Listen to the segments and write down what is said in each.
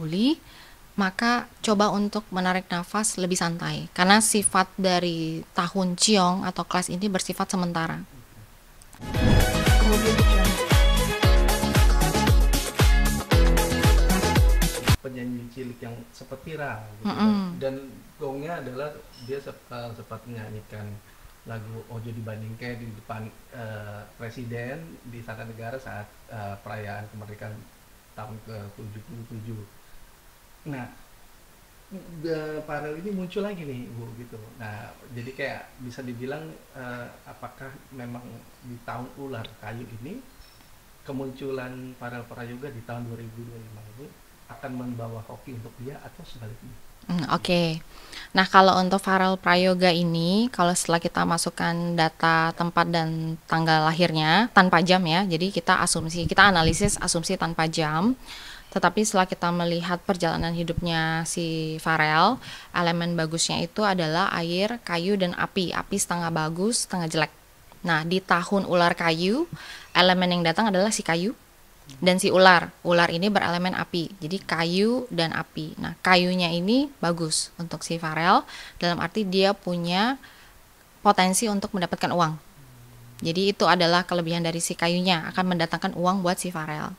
bully, maka coba untuk menarik nafas lebih santai. Karena sifat dari tahun Ciong atau kelas ini bersifat sementara. Penyanyi cilik yang seperti Ra gitu kan. Dan gongnya adalah dia sempat menyanyikan lagu Ojo Dibandingke di depan presiden di Istana Negara saat perayaan kemerdekaan tahun ke-77. Nah, Farel ini muncul lagi nih Bu gitu. Nah, jadi kayak bisa dibilang apakah memang di tahun ular kayu ini kemunculan Farel Prayoga di tahun 2025 ini akan membawa hoki untuk dia atau sebaliknya? Oke. Nah, kalau untuk Farel Prayoga ini, kalau setelah kita masukkan data tempat dan tanggal lahirnya tanpa jam ya, jadi kita analisis asumsi tanpa jam. Tetapi setelah kita melihat perjalanan hidupnya si Farel, elemen bagusnya itu adalah air, kayu, dan api. Api setengah bagus, setengah jelek. Nah, di tahun ular kayu, elemen yang datang adalah si kayu dan si ular. Ular ini berelemen api, jadi kayu dan api. Nah, kayunya ini bagus untuk si Farel, dalam arti dia punya potensi untuk mendapatkan uang. Jadi itu adalah kelebihan dari si kayunya, akan mendatangkan uang buat si Farel.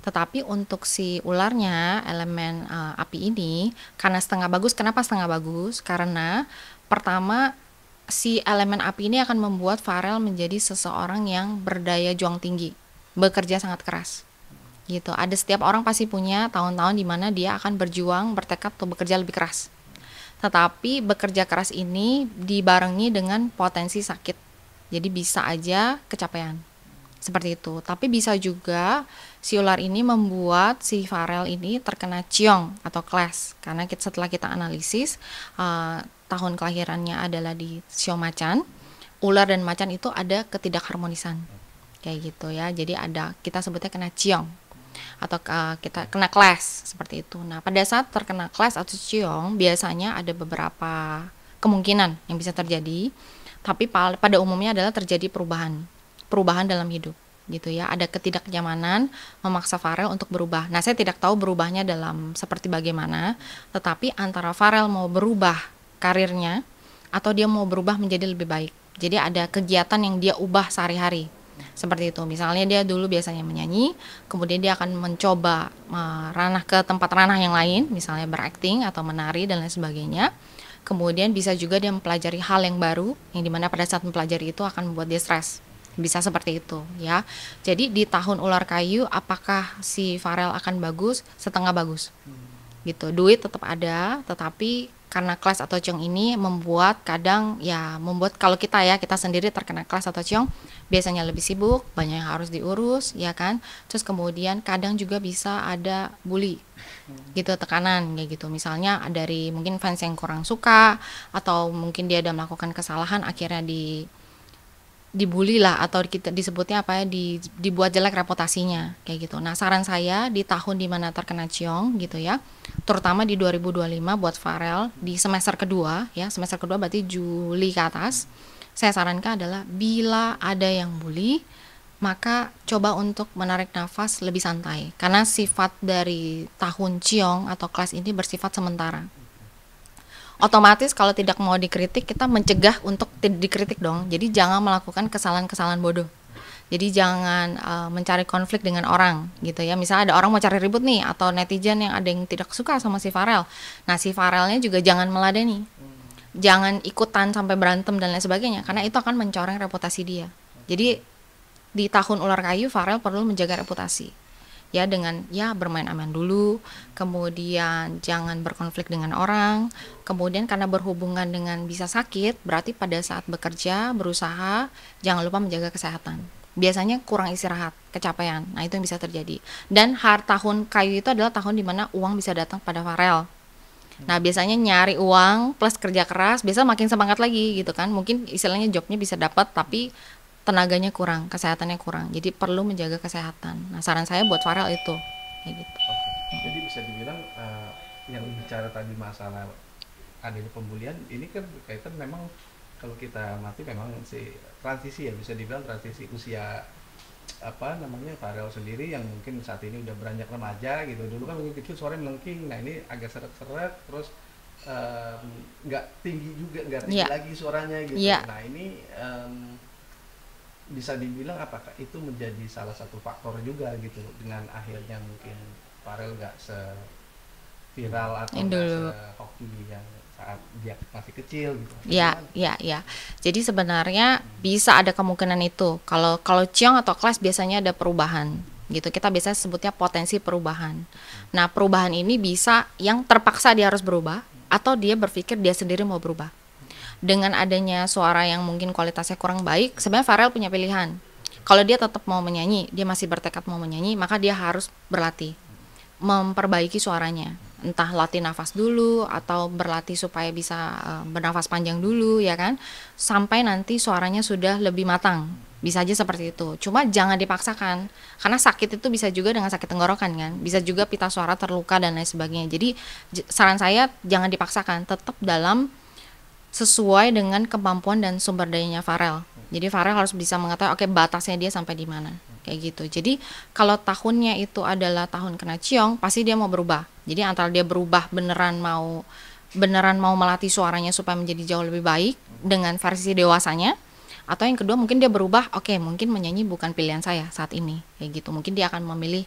Tetapi untuk si ularnya, elemen api ini, karena setengah bagus. Kenapa setengah bagus? Karena pertama, si elemen api ini akan membuat Farel menjadi seseorang yang berdaya juang tinggi, bekerja sangat keras. Gitu. Ada setiap orang pasti punya tahun-tahun di mana dia akan berjuang, bertekad untuk bekerja lebih keras. Tetapi bekerja keras ini dibarengi dengan potensi sakit. Jadi bisa aja kecapean. Seperti itu. Tapi bisa juga si ular ini membuat si Farel ini terkena ciong atau clash. Karena setelah kita analisis, tahun kelahirannya adalah di Sio Macan. Ular dan macan itu ada ketidakharmonisan. Kayak gitu ya. Jadi ada, kita sebutnya kena ciong. Atau kita kena clash. Seperti itu. Nah, pada saat terkena clash atau ciong, biasanya ada beberapa kemungkinan yang bisa terjadi. Tapi pada umumnya adalah terjadi perubahan dalam hidup gitu ya, ada ketidaknyamanan memaksa Farel untuk berubah. Nah, saya tidak tahu berubahnya dalam seperti bagaimana, tetapi antara Farel mau berubah karirnya atau dia mau berubah menjadi lebih baik. Jadi ada kegiatan yang dia ubah sehari-hari. Seperti itu. Misalnya dia dulu biasanya menyanyi, kemudian dia akan mencoba tempat ranah yang lain, misalnya berakting atau menari dan lain sebagainya. Kemudian bisa juga dia mempelajari hal yang baru, yang dimana pada saat mempelajari itu akan membuat dia stres. Bisa seperti itu ya. Jadi di tahun ular kayu, apakah si Farel akan bagus? Setengah bagus gitu. Duit tetap ada, tetapi karena kelas atau ciong ini membuat kalau kita sendiri terkena kelas atau ciong, biasanya lebih sibuk, banyak yang harus diurus ya kan. Terus kemudian kadang juga bisa ada bully gitu, tekanan kayak gitu, misalnya dari mungkin fans yang kurang suka, atau mungkin dia ada melakukan kesalahan, akhirnya dibully lah, atau kita disebutnya dibuat jelek reputasinya kayak gitu. Nah, saran saya di tahun dimana terkena ciong gitu ya, terutama di 2025 buat Farel di semester kedua berarti Juli ke atas, saya sarankan adalah bila ada yang bully, maka coba untuk menarik nafas lebih santai. Karena sifat dari tahun ciong atau kelas ini bersifat sementara. Otomatis kalau tidak mau dikritik, kita mencegah untuk tidak dikritik dong. Jadi jangan melakukan kesalahan-kesalahan bodoh. Jadi jangan mencari konflik dengan orang gitu ya. Misalnya ada orang mau cari ribut nih, atau netizen yang ada yang tidak suka sama si Farel. Nah, si Farelnya juga jangan meladeni. Jangan ikutan sampai berantem dan lain sebagainya, karena itu akan mencoreng reputasi dia. Jadi di tahun ular kayu, Farel perlu menjaga reputasi. Ya, dengan bermain aman dulu, kemudian jangan berkonflik dengan orang, kemudian karena berhubungan dengan bisa sakit, berarti pada saat bekerja, berusaha, jangan lupa menjaga kesehatan. Biasanya kurang istirahat, kecapean, nah itu yang bisa terjadi. Dan tahun kayu itu adalah tahun dimana uang bisa datang pada Farel. Nah, biasanya nyari uang plus kerja keras, biasa makin semangat lagi gitu kan. Mungkin istilahnya jobnya bisa dapat, tapi tenaganya kurang, kesehatannya kurang. Jadi perlu menjaga kesehatan. Nah, saran saya buat Farel itu kayak gitu. Jadi bisa dibilang yang bicara tadi masalah adanya pembulian ini kan berkaitan, memang kalau kita mati memang si transisi ya, bisa dibilang transisi usia apa namanya Farel sendiri yang mungkin saat ini udah beranjak remaja gitu. Dulu kan mungkin kecil suaranya melengking, nah ini agak seret-seret, terus nggak tinggi juga, nggak tinggi lagi suaranya gitu. Nah ini bisa dibilang apakah itu menjadi salah satu faktor juga gitu dengan akhirnya mungkin Farel nggak viral atau nggak se-hoki yang saat dia masih kecil gitu. Ya. Jadi sebenarnya bisa ada kemungkinan itu. Kalau Cheong atau Clash biasanya ada perubahan gitu. Kita biasa sebutnya potensi perubahan. Nah, perubahan ini bisa yang terpaksa dia harus berubah atau dia berpikir dia sendiri mau berubah. Dengan adanya suara yang mungkin kualitasnya kurang baik, sebenarnya Farel punya pilihan. Kalau dia tetap mau menyanyi, dia masih bertekad mau menyanyi, maka dia harus berlatih, memperbaiki suaranya. Entah latih nafas dulu atau berlatih supaya bisa bernafas panjang dulu ya kan, sampai nanti suaranya sudah lebih matang. Bisa aja seperti itu. Cuma jangan dipaksakan, karena sakit itu bisa juga dengan sakit tenggorokan kan, bisa juga pita suara terluka dan lain sebagainya. Jadi saran saya jangan dipaksakan, tetap dalam sesuai dengan kemampuan dan sumber dayanya Farel. Jadi Farel harus bisa mengetahui oke, batasnya dia sampai di mana. Kayak gitu. Jadi kalau tahunnya itu adalah tahun kena Cheong, pasti dia mau berubah. Jadi antara dia berubah beneran mau melatih suaranya supaya menjadi jauh lebih baik dengan versi dewasanya, atau yang kedua mungkin dia berubah, oke, mungkin menyanyi bukan pilihan saya saat ini. Kayak gitu. Mungkin dia akan memilih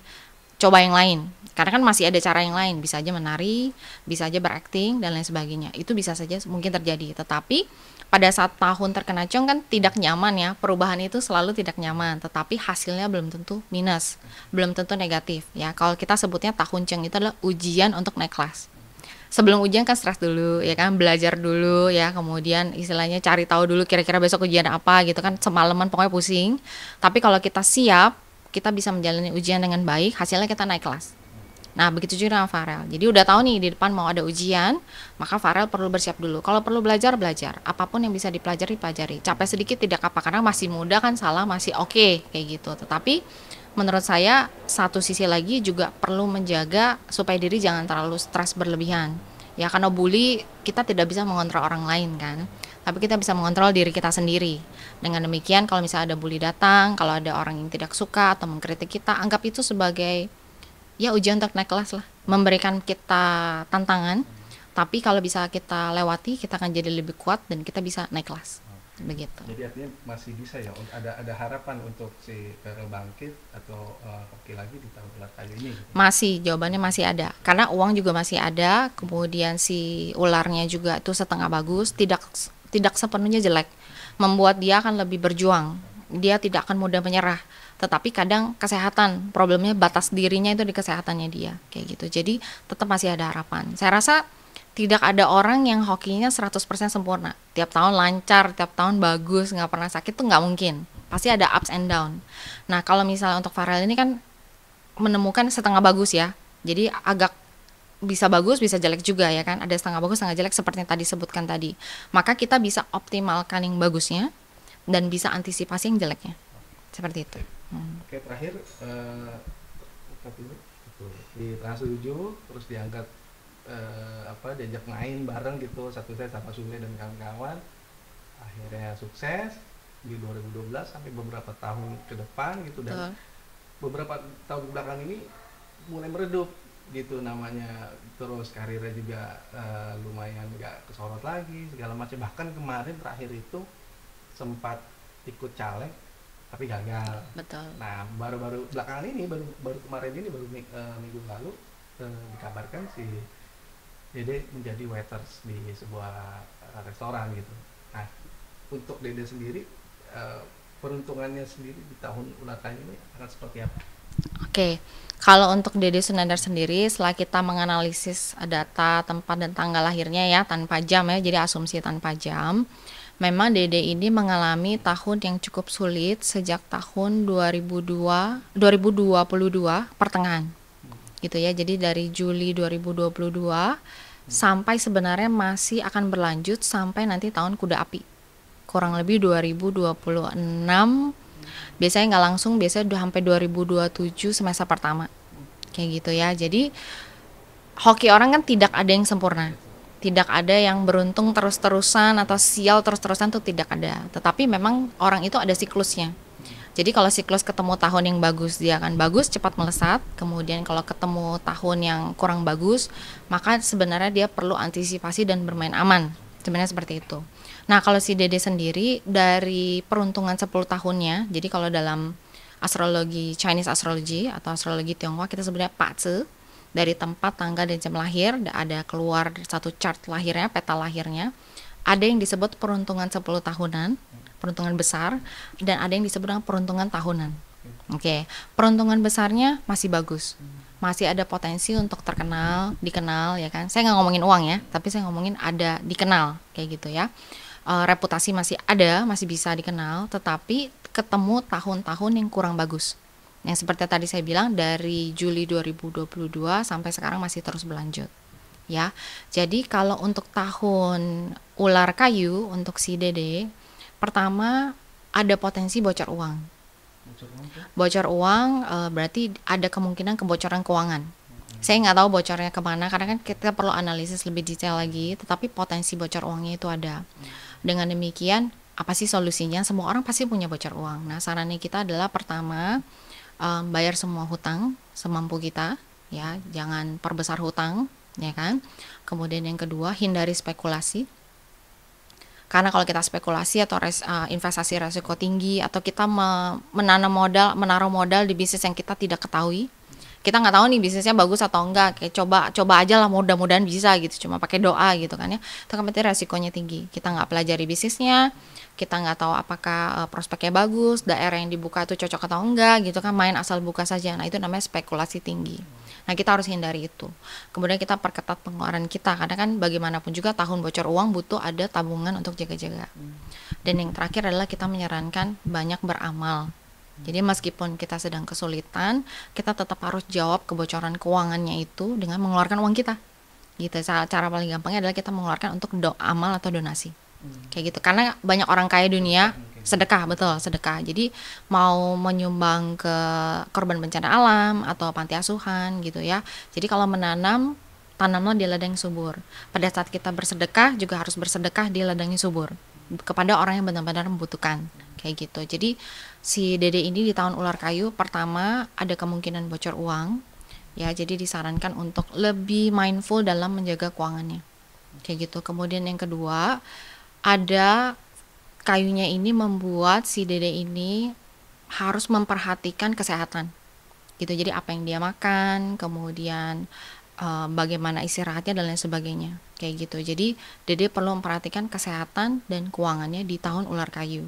coba yang lain. Karena kan masih ada cara yang lain, bisa aja menari, bisa aja berakting dan lain sebagainya. Itu bisa saja mungkin terjadi. Tetapi pada saat tahun terkena Cheong kan tidak nyaman ya, perubahan itu selalu tidak nyaman, tetapi hasilnya belum tentu minus, belum tentu negatif ya. Kalau kita sebutnya tahun Cheong itu adalah ujian untuk naik kelas. Sebelum ujian kan stres dulu ya kan, belajar dulu ya, kemudian istilahnya cari tahu dulu kira-kira besok ujian apa gitu kan, semalaman pokoknya pusing. Tapi kalau kita siap, kita bisa menjalani ujian dengan baik, hasilnya kita naik kelas. Nah, begitu juga dengan Farel. Jadi udah tahu nih di depan mau ada ujian, maka Farel perlu bersiap dulu. Kalau perlu belajar, apapun yang bisa dipelajari, pelajari. Capek sedikit tidak apa, karena masih muda kan, salah masih oke, kayak gitu. Tetapi menurut saya satu sisi lagi juga perlu menjaga supaya diri jangan terlalu stres berlebihan. Ya, karena bully kita tidak bisa mengontrol orang lain kan, tapi kita bisa mengontrol diri kita sendiri. Dengan demikian kalau misalnya ada bully datang, kalau ada orang yang tidak suka atau mengkritik kita, anggap itu sebagai ya ujian untuk naik kelas lah, memberikan kita tantangan, tapi kalau bisa kita lewati, kita akan jadi lebih kuat dan kita bisa naik kelas. Begitu. Jadi artinya masih bisa ya, ada harapan untuk si Farel bangkit atau hoki lagi di tahun ular kayu ini? Masih, jawabannya masih ada, karena uang juga masih ada, kemudian si ularnya juga itu setengah bagus, tidak sepenuhnya jelek, membuat dia akan lebih berjuang, dia tidak akan mudah menyerah. Tetapi kadang kesehatan, problemnya batas dirinya itu di kesehatannya dia, kayak gitu. Jadi tetap masih ada harapan. Saya rasa tidak ada orang yang hokinya 100% sempurna. Tiap tahun lancar, tiap tahun bagus, nggak pernah sakit, tuh nggak mungkin. Pasti ada ups and down. Nah, kalau misalnya untuk Farel ini kan menemukan setengah bagus ya. Jadi agak bisa bagus, bisa jelek juga ya kan. Ada setengah bagus, setengah jelek seperti yang tadi sebutkan tadi. Maka kita bisa optimalkan yang bagusnya dan bisa antisipasi yang jeleknya. Seperti itu. Oke, terakhir di Trans 7 terus diangkat diajak main bareng gitu, satu set sama Sule dan kawan-kawan, akhirnya sukses di 2012 sampai beberapa tahun ke depan gitu. Dan beberapa tahun belakang ini mulai meredup gitu namanya, terus karirnya juga lumayan gak kesorot lagi segala macam. Bahkan kemarin terakhir itu sempat ikut caleg tapi gagal. Betul. Nah, baru-baru belakangan ini, baru kemarin ini, baru minggu lalu dikabarkan si Dede menjadi waiters di sebuah restoran gitu. Nah, untuk Dede sendiri, peruntungannya sendiri di tahun ular kayu ini akan seperti apa? Oke, kalau untuk Dede Sunandar sendiri, setelah kita menganalisis data tempat dan tanggal lahirnya ya, tanpa jam ya, jadi asumsi tanpa jam, memang Dede ini mengalami tahun yang cukup sulit sejak tahun 2022 pertengahan gitu ya. Jadi dari Juli 2022 sampai sebenarnya masih akan berlanjut sampai nanti tahun kuda api, kurang lebih 2026. Biasanya nggak langsung, biasanya udah sampai 2027 semester pertama kayak gitu ya. Jadi hoki orang kan tidak ada yang sempurna, tidak ada yang beruntung terus-terusan atau sial terus-terusan, tuh tidak ada. Tetapi memang orang itu ada siklusnya. Jadi kalau siklus ketemu tahun yang bagus, dia akan bagus, cepat melesat. Kemudian kalau ketemu tahun yang kurang bagus, maka sebenarnya dia perlu antisipasi dan bermain aman. Sebenarnya seperti itu. Nah, kalau si Dede sendiri dari peruntungan 10 tahunnya, jadi kalau dalam astrologi Chinese astrology atau astrologi Tionghoa kita sebenarnya Pazi, dari tempat, tanggal, dan jam lahir ada keluar satu chart lahirnya, peta lahirnya. Ada yang disebut peruntungan 10 tahunan, peruntungan besar, dan ada yang disebut dengan peruntungan tahunan. Oke, peruntungan besarnya masih bagus, masih ada potensi untuk terkenal, dikenal, ya kan. Saya nggak ngomongin uang ya, tapi saya ngomongin ada dikenal, kayak gitu ya. Reputasi masih ada, masih bisa dikenal, tetapi ketemu tahun-tahun yang kurang bagus. Yang seperti tadi saya bilang, dari Juli 2022 sampai sekarang masih terus berlanjut. Ya, jadi kalau untuk tahun ular kayu untuk si Dede, pertama ada potensi bocor uang. Bocor uang berarti ada kemungkinan kebocoran keuangan. Saya nggak tahu bocornya kemana karena kan kita perlu analisis lebih detail lagi. Tetapi potensi bocor uangnya itu ada. Dengan demikian, apa sih solusinya? Semua orang pasti punya bocor uang. Nah, sarannya kita adalah pertama bayar semua hutang semampu kita, ya, jangan perbesar hutang, ya kan. Kemudian yang kedua, hindari spekulasi. Karena kalau kita spekulasi atau investasi resiko tinggi atau kita menaruh modal di bisnis yang kita tidak ketahui, kita nggak tahu nih bisnisnya bagus atau enggak, kayak coba aja lah, mudah-mudahan bisa gitu, cuma pakai doa gitu kan ya, itu kan berarti resikonya tinggi. Kita nggak pelajari bisnisnya, kita nggak tahu apakah prospeknya bagus, daerah yang dibuka itu cocok atau enggak gitu kan, main asal buka saja. Nah, itu namanya spekulasi tinggi. Nah, kita harus hindari itu. Kemudian kita perketat pengeluaran kita, karena kan bagaimanapun juga tahun bocor uang butuh ada tabungan untuk jaga-jaga. Dan yang terakhir adalah kita menyarankan banyak beramal. Jadi meskipun kita sedang kesulitan, kita tetap harus jawab kebocoran keuangannya itu dengan mengeluarkan uang kita. Gitu. Cara paling gampangnya adalah kita mengeluarkan untuk amal atau donasi. Kayak gitu. Karena banyak orang kaya dunia sedekah, betul, sedekah. Jadi mau menyumbang ke korban bencana alam atau panti asuhan gitu ya. Jadi kalau menanam, tanamlah di ladang yang subur. Pada saat kita bersedekah juga harus bersedekah di ladang yang subur kepada orang yang benar-benar membutuhkan, kayak gitu. Jadi si Dede ini di tahun ular kayu pertama ada kemungkinan bocor uang, ya. Jadi disarankan untuk lebih mindful dalam menjaga keuangannya, kayak gitu. Kemudian yang kedua, ada kayunya ini membuat si Dede ini harus memperhatikan kesehatan, gitu. Jadi apa yang dia makan, kemudian bagaimana istirahatnya dan lain sebagainya, kayak gitu. Jadi Dede perlu memperhatikan kesehatan dan keuangannya di tahun ular kayu,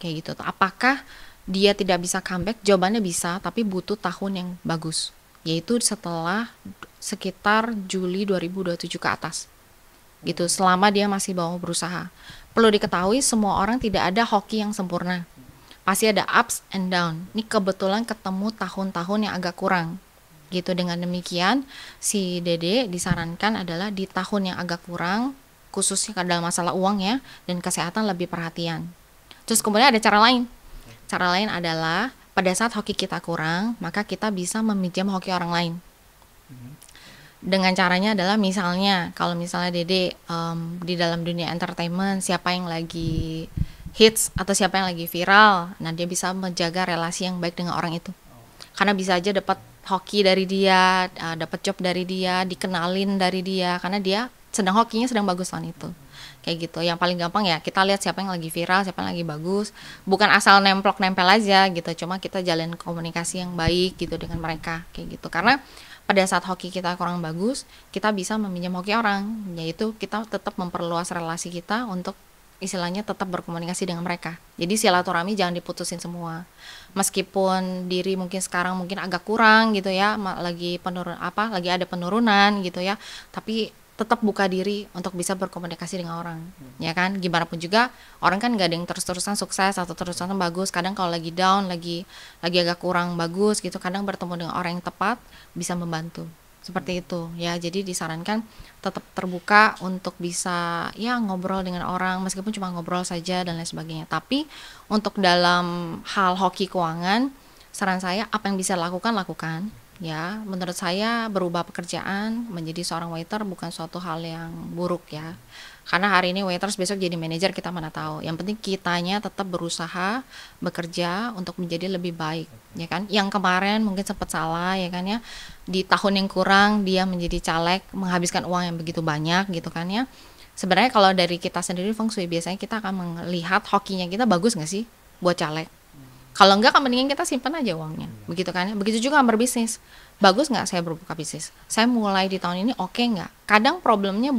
kayak gitu. Apakah dia tidak bisa comeback? Jawabannya bisa, tapi butuh tahun yang bagus, yaitu setelah sekitar Juli 2027 ke atas, gitu. Selama dia masih mau berusaha. Perlu diketahui semua orang tidak ada hoki yang sempurna, pasti ada ups and down. Ini kebetulan ketemu tahun-tahun yang agak kurang, gitu. Dengan demikian si Dede disarankan adalah di tahun yang agak kurang, khususnya dalam masalah uang ya, dan kesehatan lebih perhatian. Terus kemudian ada cara lain. Cara lain adalah pada saat hoki kita kurang, maka kita bisa meminjam hoki orang lain. Dengan caranya adalah misalnya kalau misalnya Dede di dalam dunia entertainment, siapa yang lagi hits atau siapa yang lagi viral, nah dia bisa menjaga relasi yang baik dengan orang itu. Karena bisa aja dapat hoki dari dia, dapat job dari dia, dikenalin dari dia, karena dia sedang hokinya sedang bagus tahun itu, kayak gitu. Yang paling gampang ya kita lihat siapa yang lagi viral, siapa yang lagi bagus, bukan asal nempel aja gitu, cuma kita jalin komunikasi yang baik gitu dengan mereka, kayak gitu. Karena pada saat hoki kita kurang bagus, kita bisa meminjam hoki orang, yaitu kita tetap memperluas relasi kita untuk istilahnya tetap berkomunikasi dengan mereka. Jadi silaturahmi jangan diputusin semua. Meskipun diri mungkin sekarang mungkin agak kurang gitu ya, lagi ada penurunan gitu ya, tapi tetap buka diri untuk bisa berkomunikasi dengan orang, ya kan. Gimana pun juga orang kan nggak ada yang terus-terusan sukses atau terus-terusan bagus. Kadang kalau lagi down, lagi agak kurang bagus gitu, kadang bertemu dengan orang yang tepat bisa membantu. Seperti itu ya. Jadi disarankan tetap terbuka untuk bisa ya ngobrol dengan orang, meskipun cuma ngobrol saja dan lain sebagainya. Tapi untuk dalam hal hoki keuangan, saran saya apa yang bisa lakukan lakukan. Ya, menurut saya berubah pekerjaan menjadi seorang waiter bukan suatu hal yang buruk ya. Karena hari ini waiters besok jadi manajer kita mana tahu. Yang penting kitanya tetap berusaha bekerja untuk menjadi lebih baik, ya kan? Yang kemarin mungkin sempat salah ya kan ya. Di tahun yang kurang dia menjadi caleg menghabiskan uang yang begitu banyak gitu kan ya. Sebenarnya kalau dari kita sendiri feng shui biasanya kita akan melihat hokinya kita bagus nggak sih buat caleg. Kalau enggak kan mendingan kita simpan aja uangnya, begitu kan ya. Begitu juga berbisnis. Bagus nggak saya berbuka bisnis? Saya mulai di tahun ini oke nggak? Kadang problemnya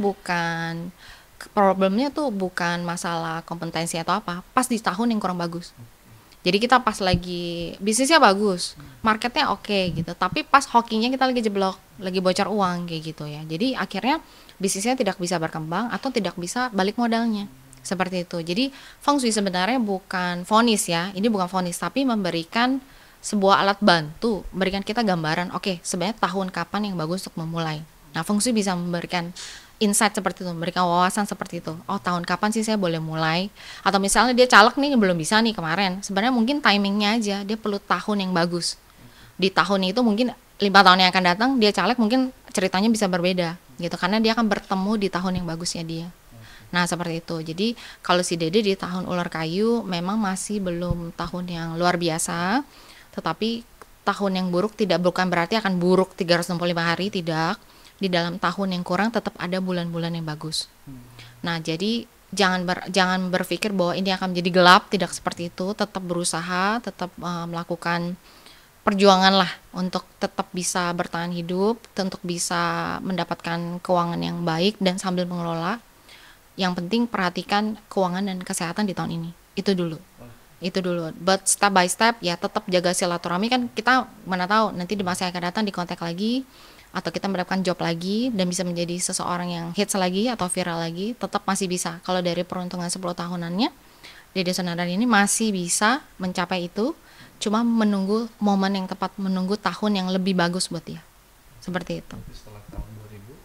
tuh bukan masalah kompetensi atau apa, pas di tahun yang kurang bagus. Jadi kita pas lagi bisnisnya bagus, marketnya oke gitu, tapi pas hokinya kita lagi jeblok, lagi bocor uang kayak gitu ya. Jadi akhirnya bisnisnya tidak bisa berkembang atau tidak bisa balik modalnya. Seperti itu. Jadi feng shui sebenarnya bukan vonis ya. Ini bukan vonis tapi memberikan sebuah alat bantu, memberikan kita gambaran, oke, sebenarnya tahun kapan yang bagus untuk memulai. Nah, feng shui bisa memberikan insight seperti itu, memberikan wawasan seperti itu. Oh, tahun kapan sih saya boleh mulai? Atau misalnya dia caleg nih belum bisa nih kemarin. Sebenarnya mungkin timingnya aja, dia perlu tahun yang bagus. Di tahun itu mungkin 5 tahun yang akan datang dia caleg mungkin ceritanya bisa berbeda gitu karena dia akan bertemu di tahun yang bagusnya dia. Nah, seperti itu. Jadi, kalau si Dede di tahun ular kayu memang masih belum tahun yang luar biasa, tetapi tahun yang buruk tidak bukan berarti akan buruk 365 hari, tidak. Di dalam tahun yang kurang tetap ada bulan-bulan yang bagus. Nah, jadi jangan berpikir bahwa ini akan menjadi gelap, tidak seperti itu. Tetap berusaha, tetap melakukan perjuangan lah untuk tetap bisa bertahan hidup, untuk bisa mendapatkan keuangan yang baik dan sambil mengelola. Yang penting perhatikan keuangan dan kesehatan di tahun ini. Itu dulu. But step by step ya tetap jaga silaturahmi, kan kita mana tahu nanti di masa yang akan datang di kontak lagi atau kita mendapatkan job lagi dan bisa menjadi seseorang yang hits lagi atau viral lagi, tetap masih bisa. Kalau dari peruntungan 10 tahunannya Dede Sonaran ini masih bisa mencapai itu, cuma menunggu momen yang tepat, menunggu tahun yang lebih bagus buat dia. Seperti itu. Setelah tahun 2000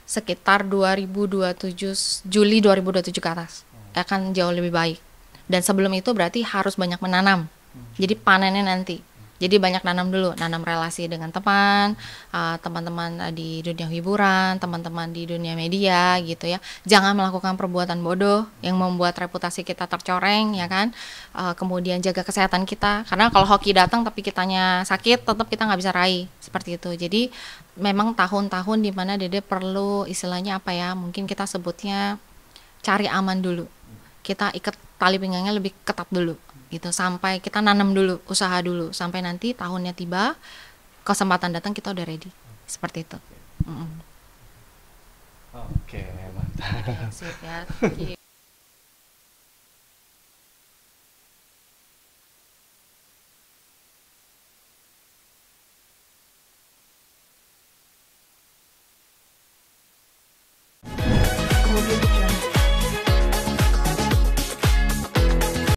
sekitar 2027, Juli 2027 ke atas akan jauh lebih baik. Dan sebelum itu berarti harus banyak menanam. Jadi panennya nanti. Jadi banyak nanam dulu, nanam relasi dengan teman, teman-teman di dunia hiburan, teman-teman di dunia media gitu ya. Jangan melakukan perbuatan bodoh yang membuat reputasi kita tercoreng ya kan. Kemudian jaga kesehatan kita, karena kalau hoki datang tapi kitanya sakit, tetap kita nggak bisa raih seperti itu. Jadi memang tahun-tahun di mana Dede perlu istilahnya apa ya, mungkin kita sebutnya cari aman dulu. Kita ikat tali pinggangnya lebih ketat dulu gitu, sampai kita nanam dulu, usaha dulu, sampai nanti tahunnya tiba, kesempatan datang kita udah ready. Seperti itu. Oke, mantap. Sip ya.